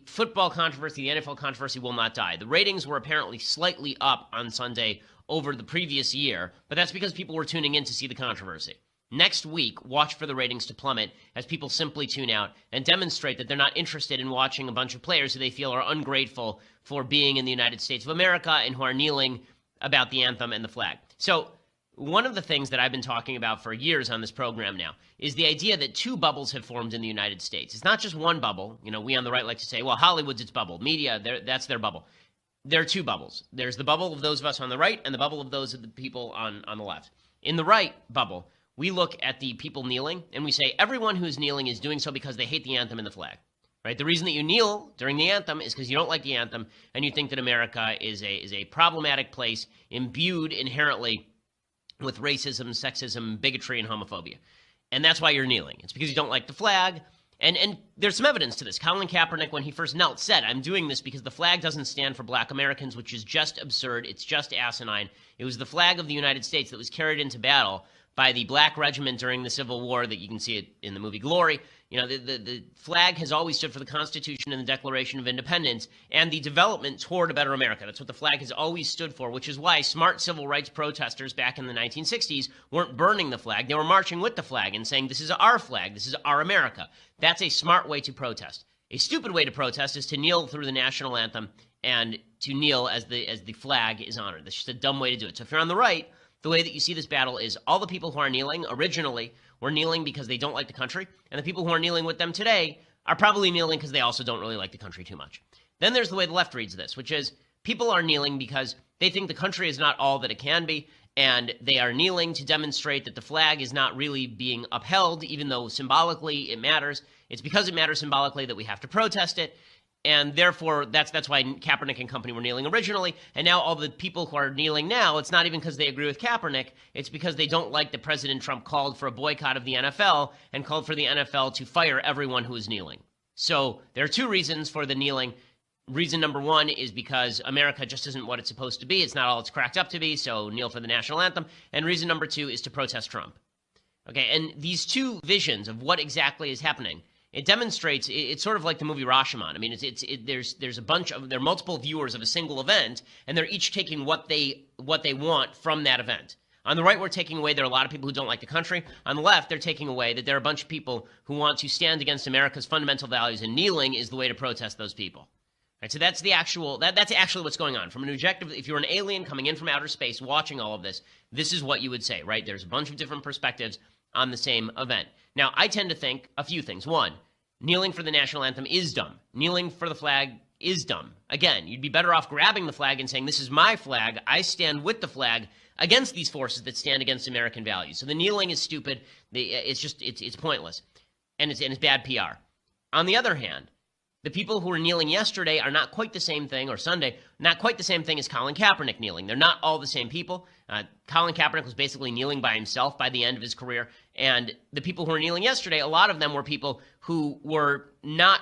football controversy, the NFL controversy will not die. The ratings were apparently slightly up on Sunday over the previous year, but that's because people were tuning in to see the controversy. Next week, watch for the ratings to plummet as people simply tune out and demonstrate that they're not interested in watching a bunch of players who they feel are ungrateful for being in the United States of America and who are kneeling about the anthem and the flag. So one of the things that I've been talking about for years on this program now is the idea that two bubbles have formed in the United States. It's not just one bubble. You know, we on the right like to say, well, Hollywood's its bubble. Media, that's their bubble. There are two bubbles. There's the bubble of those of us on the right and the bubble of those of the people on the left. In the right bubble, we look at the people kneeling and we say everyone who's kneeling is doing so because they hate the anthem and the flag. Right? The reason that you kneel during the anthem is because you don't like the anthem and you think that America is a problematic place imbued inherently with racism, sexism, bigotry, and homophobia. And that's why you're kneeling. It's because you don't like the flag. And there's some evidence to this. Colin Kaepernick, when he first knelt, said, I'm doing this because the flag doesn't stand for black Americans, which is just absurd. It's just asinine. It was the flag of the United States that was carried into battle by the black regiment during the Civil War, that you can see it in the movie Glory. You know, the flag has always stood for the Constitution and the Declaration of Independence and the development toward a better America. That's what the flag has always stood for, which is why smart civil rights protesters back in the 1960s weren't burning the flag. They were marching with the flag and saying, this is our flag, this is our America. That's a smart way to protest. A stupid way to protest is to kneel through the national anthem and to kneel as the flag is honored. That's just a dumb way to do it. So if you're on the right, the way that you see this battle is all the people who are kneeling originally were kneeling because they don't like the country, and the people who are kneeling with them today are probably kneeling because they also don't really like the country too much. Then there's the way the left reads this, which is people are kneeling because they think the country is not all that it can be, and they are kneeling to demonstrate that the flag is not really being upheld, even though symbolically it matters. It's because it matters symbolically that we have to protest it. And therefore, that's why Kaepernick and company were kneeling originally. And now all the people who are kneeling now, it's not even because they agree with Kaepernick. It's because they don't like that President Trump called for a boycott of the NFL and called for the NFL to fire everyone who is kneeling. So there are two reasons for the kneeling. Reason number one is because America just isn't what it's supposed to be. It's not all it's cracked up to be, so kneel for the national anthem. And reason number two is to protest Trump. Okay, and these two visions of what exactly is happening, it demonstrates, it's sort of like the movie Rashomon. I mean, there are multiple viewers of a single event, and they're each taking what they want from that event. On the right, we're taking away there are a lot of people who don't like the country. On the left, they're taking away that there are a bunch of people who want to stand against America's fundamental values, and kneeling is the way to protest those people. Right, so that's actually what's going on. From an objective, if you're an alien coming in from outer space watching all of this, this is what you would say, right? There's a bunch of different perspectives on the same event. Now, I tend to think a few things. One, kneeling for the national anthem is dumb. Kneeling for the flag is dumb. Again, you'd be better off grabbing the flag and saying, this is my flag. I stand with the flag against these forces that stand against American values. So the kneeling is stupid. It's pointless. And it's bad PR. On the other hand, the people who were kneeling yesterday are not quite the same thing, or Sunday, not quite the same thing as Colin Kaepernick kneeling. They're not all the same people. Colin Kaepernick was basically kneeling by himself by the end of his career. And the people who were kneeling yesterday, a lot of them were people who were not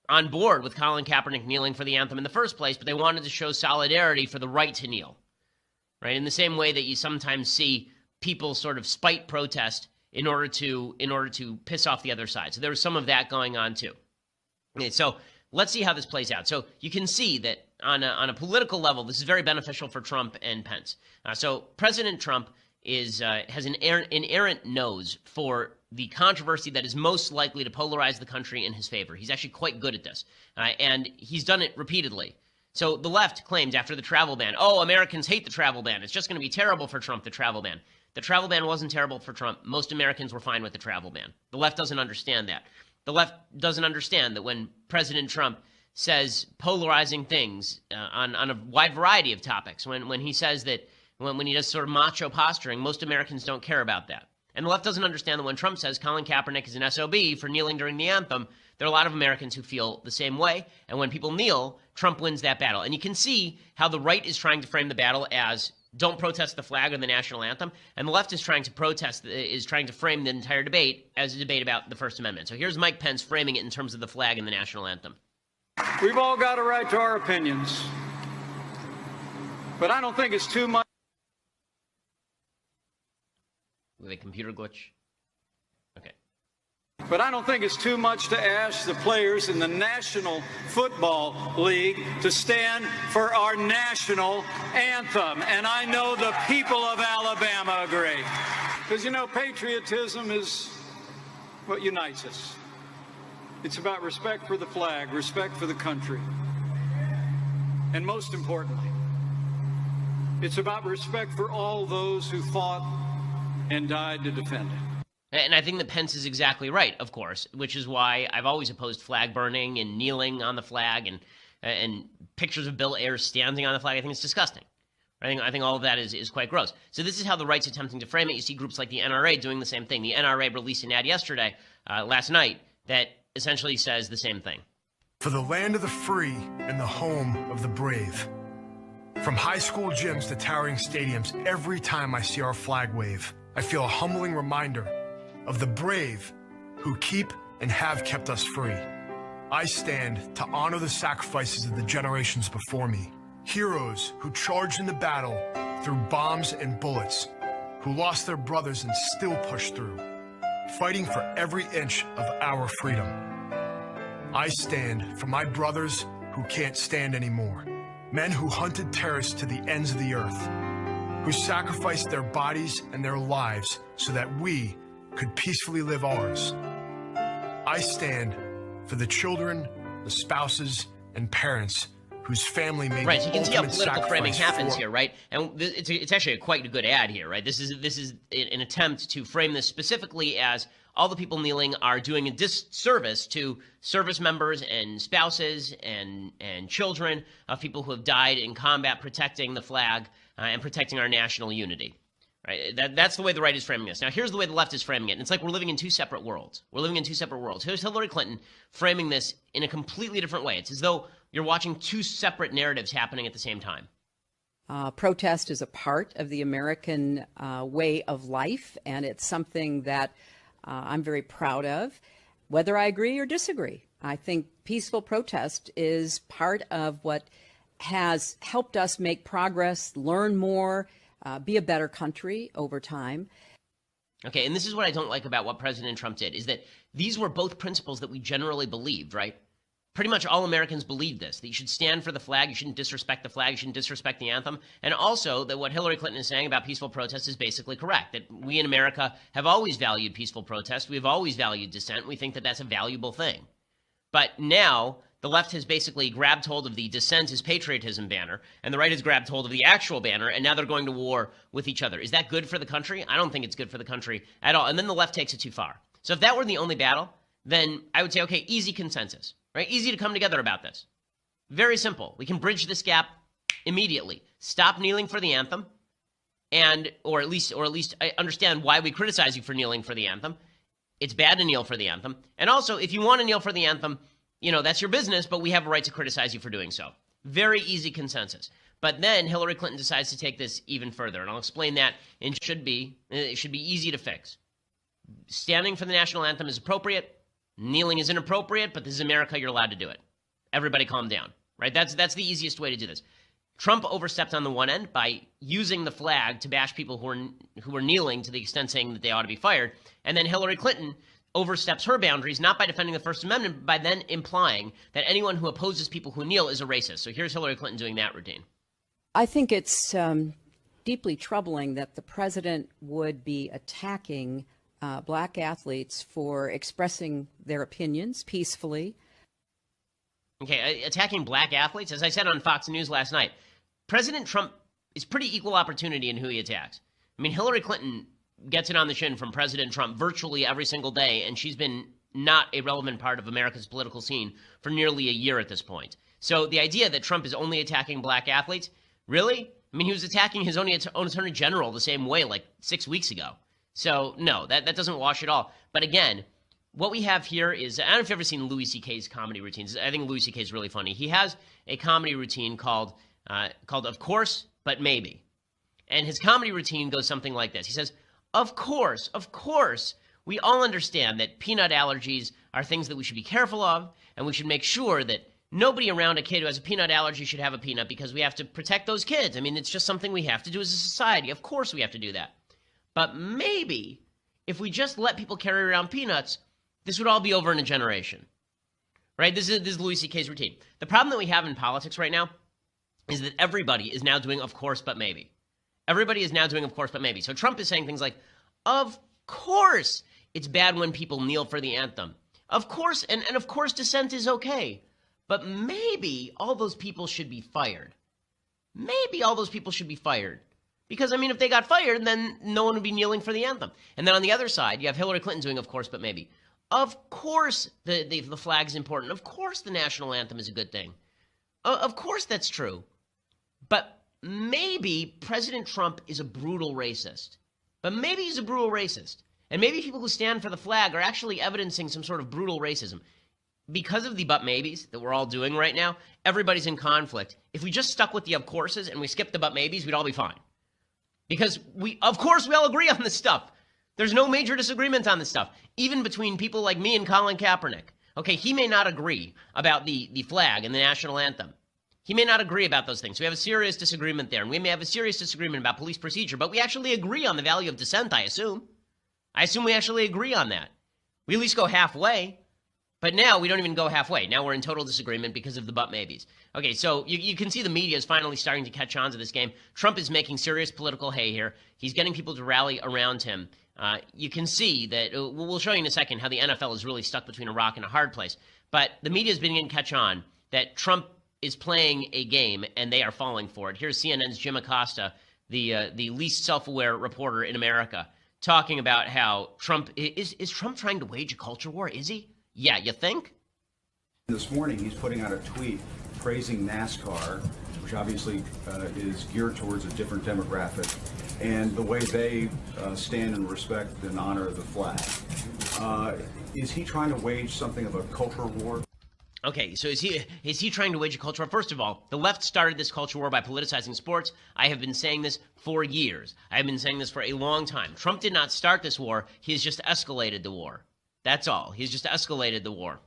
on board with Colin Kaepernick kneeling for the anthem in the first place, but they wanted to show solidarity for the right to kneel. Right? In the same way that you sometimes see people sort of spite protest in order to piss off the other side. So there was some of that going on too. Okay, so let's see how this plays out. So you can see that on a political level, this is very beneficial for Trump and Pence. So President Trump has an inerrant nose for the controversy that is most likely to polarize the country in his favor. He's actually quite good at this, and he's done it repeatedly. So the left claims after the travel ban, oh, Americans hate the travel ban. It's just going to be terrible for Trump, the travel ban. The travel ban wasn't terrible for Trump. Most Americans were fine with the travel ban. The left doesn't understand that. The left doesn't understand that when President Trump says polarizing things on a wide variety of topics, when he says that, when he does sort of macho posturing, most Americans don't care about that. And the left doesn't understand that when Trump says Colin Kaepernick is an SOB for kneeling during the anthem, there are a lot of Americans who feel the same way. And when people kneel, Trump wins that battle. And you can see how the right is trying to frame the battle as don't protest the flag or the national anthem, and the left is trying to frame the entire debate as a debate about the First Amendment. So here's Mike Pence framing it in terms of the flag and the national anthem. We've all got a right to our opinions, but I don't think it's too much. With a computer glitch? Okay. But I don't think it's too much to ask the players in the National Football League to stand for our national anthem. And I know the people of Alabama agree. Because, you know, patriotism is what unites us. It's about respect for the flag, respect for the country. And most importantly, it's about respect for all those who fought and died to defend it. And I think that Pence is exactly right, of course, which is why I've always opposed flag burning and kneeling on the flag and pictures of Bill Ayers standing on the flag. I think it's disgusting. I think all of that is quite gross. So this is how the right's attempting to frame it. You see groups like the NRA doing the same thing. The NRA released an ad last night, that essentially says the same thing. For the land of the free and the home of the brave. From high school gyms to towering stadiums, every time I see our flag wave, I feel a humbling reminder of the brave who keep and have kept us free. I stand to honor the sacrifices of the generations before me. Heroes who charged into battle through bombs and bullets, who lost their brothers and still pushed through, fighting for every inch of our freedom. I stand for my brothers who can't stand anymore. Men who hunted terrorists to the ends of the earth, who sacrificed their bodies and their lives so that we could peacefully live ours. I stand for the children, the spouses, and parents whose family made right. So you can see how ultimate political framing sacrifice happens for- here, right? And it's actually quite a good ad here, right? This is an attempt to frame this specifically as all the people kneeling are doing a disservice to service members and spouses and children of people who have died in combat protecting the flag and protecting our national unity. Right? That's the way the right is framing this. Now, here's the way the left is framing it. And it's like we're living in two separate worlds. Here's Hillary Clinton framing this in a completely different way. It's as though you're watching two separate narratives happening at the same time. Protest is a part of the American way of life, and it's something that I'm very proud of, whether I agree or disagree. I think peaceful protest is part of what has helped us make progress, learn more, be a better country over time. Okay, and this is what I don't like about what President Trump did, is that these were both principles that we generally believed, right? Pretty much all Americans believe this, that you should stand for the flag, you shouldn't disrespect the flag, you shouldn't disrespect the anthem, and also that what Hillary Clinton is saying about peaceful protest is basically correct, that we in America have always valued peaceful protest, we've always valued dissent, we think that that's a valuable thing. But now the left has basically grabbed hold of the dissent is patriotism banner, and the right has grabbed hold of the actual banner, and now they're going to war with each other. Is that good for the country? I don't think it's good for the country at all. And then the left takes it too far. So if that were the only battle, then I would say, okay, easy consensus, right? Easy to come together about this. Very simple. We can bridge this gap immediately. Stop kneeling for the anthem, or at least I understand why we criticize you for kneeling for the anthem. It's bad to kneel for the anthem. And also, if you want to kneel for the anthem, you know, that's your business, but we have a right to criticize you for doing so. Very easy consensus. But then Hillary Clinton decides to take this even further, and I'll explain that. And it should be easy to fix. Standing for the national anthem is appropriate. Kneeling is inappropriate, but this is America. You're allowed to do it. Everybody calm down, right? That's the easiest way to do this. Trump overstepped on the one end by using the flag to bash people who were kneeling to the extent saying that they ought to be fired. And then Hillary Clinton oversteps her boundaries, not by defending the First Amendment, but by then implying that anyone who opposes people who kneel is a racist. So here's Hillary Clinton doing that routine. I think it's deeply troubling that the president would be attacking black athletes for expressing their opinions peacefully. Okay, attacking black athletes? As I said on Fox News last night, President Trump is pretty equal opportunity in who he attacks. I mean, Hillary Clinton gets it on the shin from President Trump virtually every single day, and she's been not a relevant part of America's political scene for nearly a year at this point. So the idea that Trump is only attacking black athletes, really? I mean, he was attacking his own attorney general the same way like 6 weeks ago. So no, that doesn't wash at all. But again, what we have here is, I don't know if you've ever seen Louis C.K.'s comedy routines. I think Louis C.K. is really funny. He has a comedy routine called Of Course, But Maybe. And his comedy routine goes something like this. He says, of course, we all understand that peanut allergies are things that we should be careful of, and we should make sure that nobody around a kid who has a peanut allergy should have a peanut because we have to protect those kids. I mean, it's just something we have to do as a society. Of course we have to do that. But maybe if we just let people carry around peanuts, this would all be over in a generation, right? This is Louis C.K.'s routine. The problem that we have in politics right now is that everybody is now doing of course but maybe. Everybody is now doing of course but maybe. So Trump is saying things like, of course it's bad when people kneel for the anthem. Of course, and of course dissent is okay. But maybe all those people should be fired. Maybe all those people should be fired. Because, I mean, if they got fired, then no one would be kneeling for the anthem. And then on the other side, you have Hillary Clinton doing of course but maybe. Of course the flag's important. Of course the national anthem is a good thing. Of course that's true. But maybe President Trump is a brutal racist. But maybe he's a brutal racist. And maybe people who stand for the flag are actually evidencing some sort of brutal racism. Because of the but maybes that we're all doing right now, everybody's in conflict. If we just stuck with the of courses and we skipped the but maybes, we'd all be fine. Because of course we all agree on this stuff. There's no major disagreement on this stuff, even between people like me and Colin Kaepernick. Okay, he may not agree about the flag and the national anthem. He may not agree about those things. We have a serious disagreement there, and we may have a serious disagreement about police procedure, but we actually agree on the value of dissent, I assume. I assume we actually agree on that. We at least go halfway. But now we don't even go halfway. Now we're in total disagreement because of the but maybes. Okay, so you can see the media is finally starting to catch on to this game. Trump is making serious political hay here. He's getting people to rally around him. You can see that, we'll show you in a second how the NFL is really stuck between a rock and a hard place. But the media is beginning to catch on that Trump is playing a game and they are falling for it. Here's CNN's Jim Acosta, the least self-aware reporter in America, talking about how Trump is Trump trying to wage a culture war? Is he? Yeah, you think? This morning, he's putting out a tweet praising NASCAR, which obviously is geared towards a different demographic, and the way they stand in respect and honor the flag. Is he trying to wage something of a culture war? Okay, so is he trying to wage a culture war? First of all, the left started this culture war by politicizing sports. I have been saying this for years. I have been saying this for a long time. Trump did not start this war. He has just escalated the war. That's all. He's just escalated the war.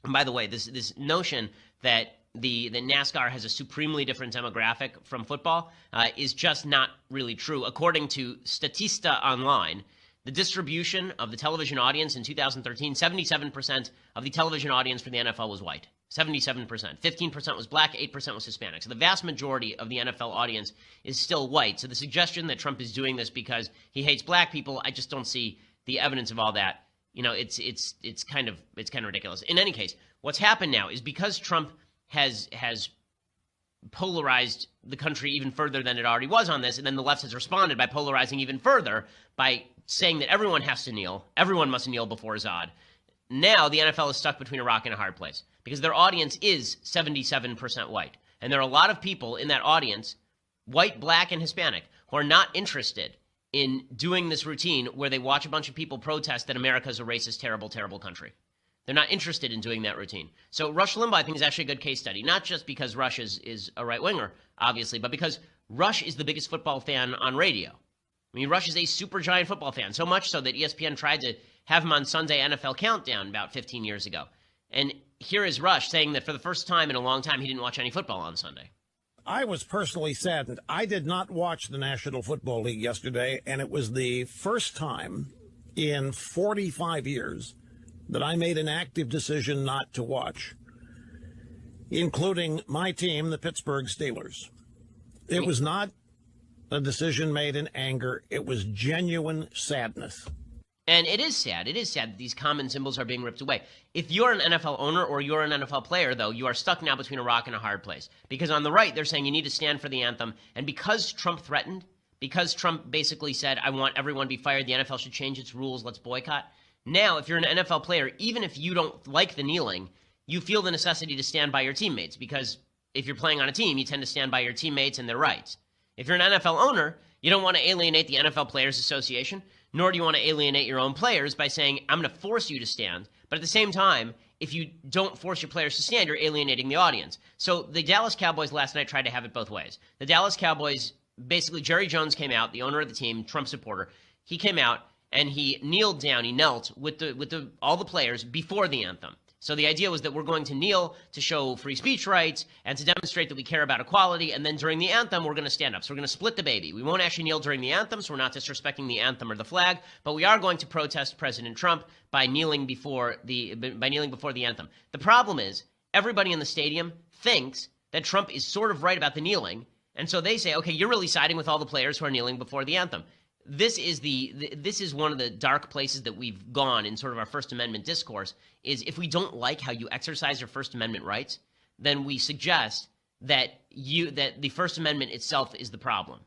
And by the way, this notion that the NASCAR has a supremely different demographic from football is just not really true. According to Statista Online, the distribution of the television audience in 2013, 77% of the television audience for the NFL was white. 77%. 15% was black, 8% was Hispanic. So the vast majority of the NFL audience is still white. So the suggestion that Trump is doing this because he hates black people, I just don't see the evidence of all that. You know, it's kind of ridiculous. In any case, what's happened now is because Trump has polarized the country even further than it already was on this, and then the left has responded by polarizing even further by saying that everyone has to kneel, everyone must kneel before Zod. Now the NFL is stuck between a rock and a hard place because their audience is 77% white, and there are a lot of people in that audience, white, black, and Hispanic, who are not interested in doing this routine where they watch a bunch of people protest that America is a racist, terrible, terrible country. They're not interested in doing that routine. So Rush Limbaugh, I think, is actually a good case study, not just because Rush is a right-winger, obviously, but because Rush is the biggest football fan on radio. I mean, Rush is a super giant football fan, so much so that ESPN tried to have him on Sunday NFL Countdown about 15 years ago. And here is Rush saying that for the first time in a long time, he didn't watch any football on Sunday. I was personally saddened. I did not watch the National Football League yesterday, and it was the first time in 45 years that I made an active decision not to watch, including my team, the Pittsburgh Steelers. It was not a decision made in anger. It was genuine sadness. And it is sad. It is sad that these common symbols are being ripped away. If you're an NFL owner or you're an NFL player, though, you are stuck now between a rock and a hard place. Because on the right, they're saying you need to stand for the anthem. And because Trump threatened, because Trump basically said, I want everyone to be fired, the NFL should change its rules, let's boycott. Now, if you're an NFL player, even if you don't like the kneeling, you feel the necessity to stand by your teammates. Because if you're playing on a team, you tend to stand by your teammates and their rights. If you're an NFL owner, you don't want to alienate the NFL Players Association, nor do you want to alienate your own players by saying, I'm going to force you to stand. But at the same time, if you don't force your players to stand, you're alienating the audience. So the Dallas Cowboys last night tried to have it both ways. The Dallas Cowboys, basically Jerry Jones came out, the owner of the team, Trump supporter. He came out and he kneeled down, he knelt with all the players before the anthem, So the idea was that we're going to kneel to show free speech rights and to demonstrate that we care about equality, and then during the anthem, we're going to stand up. So we're going to split the baby. We won't actually kneel during the anthem, so we're not disrespecting the anthem or the flag, but we are going to protest President Trump by kneeling before the anthem. The problem is everybody in the stadium thinks that Trump is sort of right about the kneeling, and so they say, okay, you're really siding with all the players who are kneeling before the anthem. This is one of the dark places that we've gone in sort of our First Amendment discourse, is if we don't like how you exercise your First Amendment rights, then we suggest that the First Amendment itself is the problem.